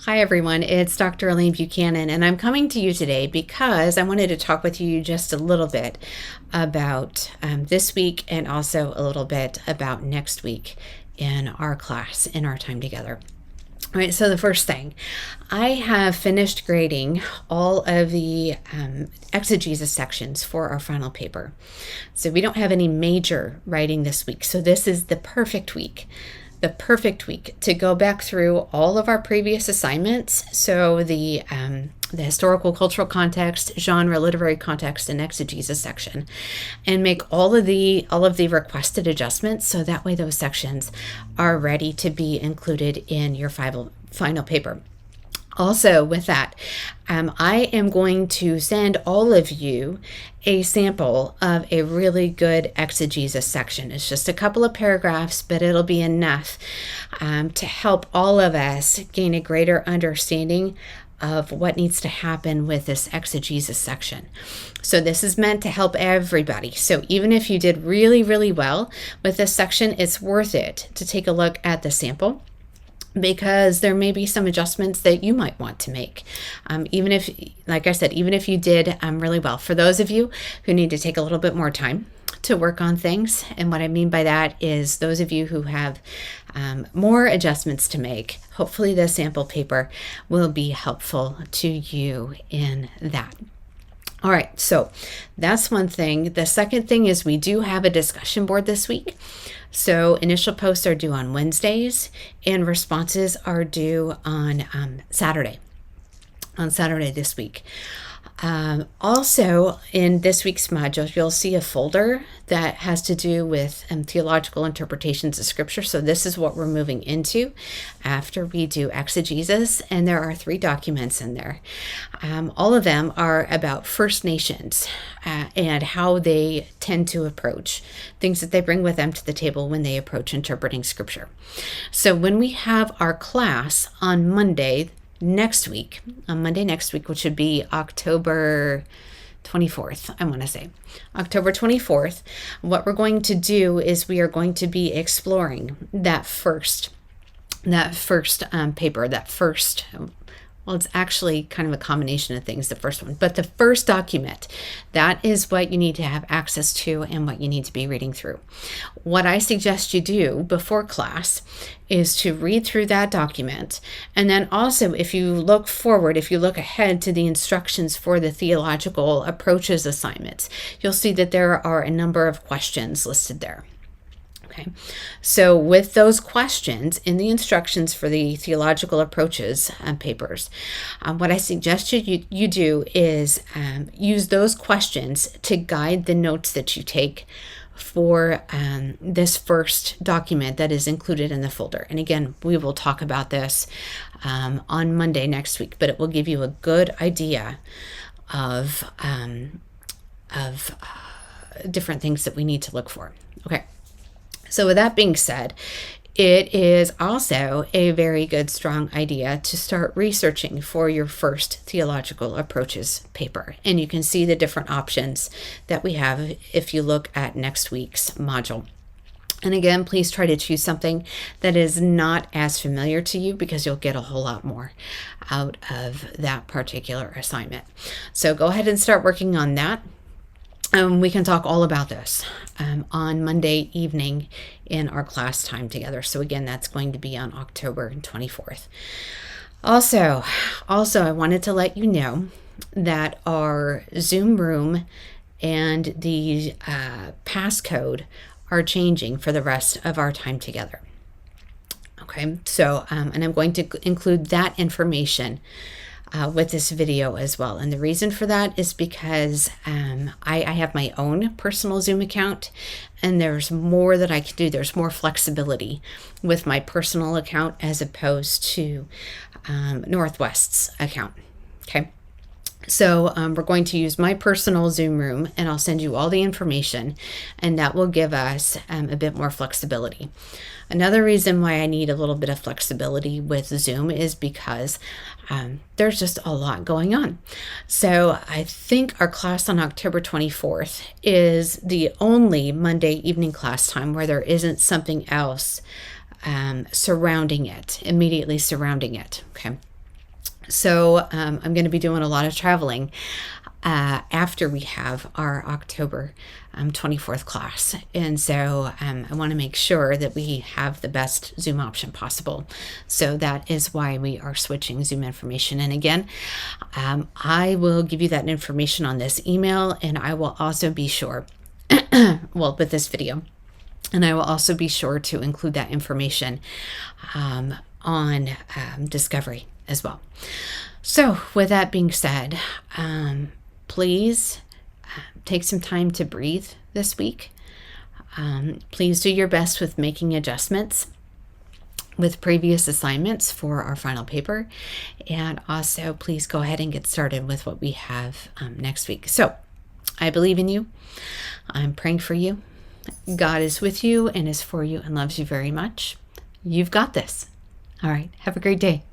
Hi everyone, it's Dr. Elaine Buchanan, and I'm coming to you today because I wanted to talk with you just a little bit about this week and also a little bit about next week in our class, in our time together. All right, so the first thing, I have finished grading all of the exegesis sections for our final paper. So we don't have any major writing this week, so this is the perfect week to go back through all of our previous assignments. So the historical cultural context, genre, literary context, and exegesis section, and make all of the requested adjustments, so that way those sections are ready to be included in your final paper. Also, with that, I am going to send all of you a sample of a really good exegesis section. It's just a couple of paragraphs, but it'll be enough to help all of us gain a greater understanding of what needs to happen with this exegesis section. So this is meant to help everybody. So even if you did really, really well with this section, it's worth it to take a look at the sample, because there may be some adjustments that you might want to make. Even if, like I said, even if you did really well. For those of you who need to take a little bit more time to work on things, and what I mean by that is those of you who have more adjustments to make, hopefully the sample paper will be helpful to you in that. All right, so that's one thing. The second thing is we do have a discussion board this week. So initial posts are due on Wednesdays and responses are due on Saturday this week. Also, in this week's module, you'll see a folder that has to do with theological interpretations of Scripture. So this is what we're moving into after we do exegesis, and there are 3 documents in there. All of them are about First Nations and how they tend to approach things that they bring with them to the table when they approach interpreting Scripture. So when we have our class on Monday next week, which would be October 24th, I want to say October 24th, what we're going to do is we are going to be exploring that first paper, well, it's actually kind of a combination of things, the first one, but the first document, that is what you need to have access to and what you need to be reading through. What I suggest you do before class is to read through that document. And then also, if you look ahead to the instructions for the theological approaches assignments, you'll see that there are a number of questions listed there. Okay, so with those questions in the instructions for the theological approaches papers, what I suggest you do is use those questions to guide the notes that you take for this first document that is included in the folder. And again, we will talk about this on Monday next week, but it will give you a good idea of different things that we need to look for. Okay. So with that being said, it is also a very good, strong idea to start researching for your first theological approaches paper. And you can see the different options that we have if you look at next week's module. And again, please try to choose something that is not as familiar to you, because you'll get a whole lot more out of that particular assignment. So go ahead and start working on that. We can talk all about this on Monday evening in our class time together. So again, that's going to be on October 24th. Also, I wanted to let you know that our Zoom room and the passcode are changing for the rest of our time together. Okay, so, and I'm going to include that information with this video as well. And the reason for that is because I have my own personal Zoom account, and there's more that I can do. There's more flexibility with my personal account as opposed to Northwest's account. Okay. So we're going to use my personal Zoom room, and I'll send you all the information, and that will give us a bit more flexibility. Another reason why I need a little bit of flexibility with Zoom is because there's just a lot going on. So I think our class on October 24th is the only Monday evening class time where there isn't something else immediately surrounding it. Okay. So I'm going to be doing a lot of traveling after we have our October 24th class. And so I want to make sure that we have the best Zoom option possible. So that is why we are switching Zoom information. And again, I will give you that information on this email, and I will also be sure, well, with this video, and I will also be sure to include that information on Discovery as well. So with that being said, please take some time to breathe this week. Please do your best with making adjustments with previous assignments for our final paper. And also please go ahead and get started with what we have next week. So I believe in you. I'm praying for you. God is with you and is for you and loves you very much. You've got this. All right. Have a great day.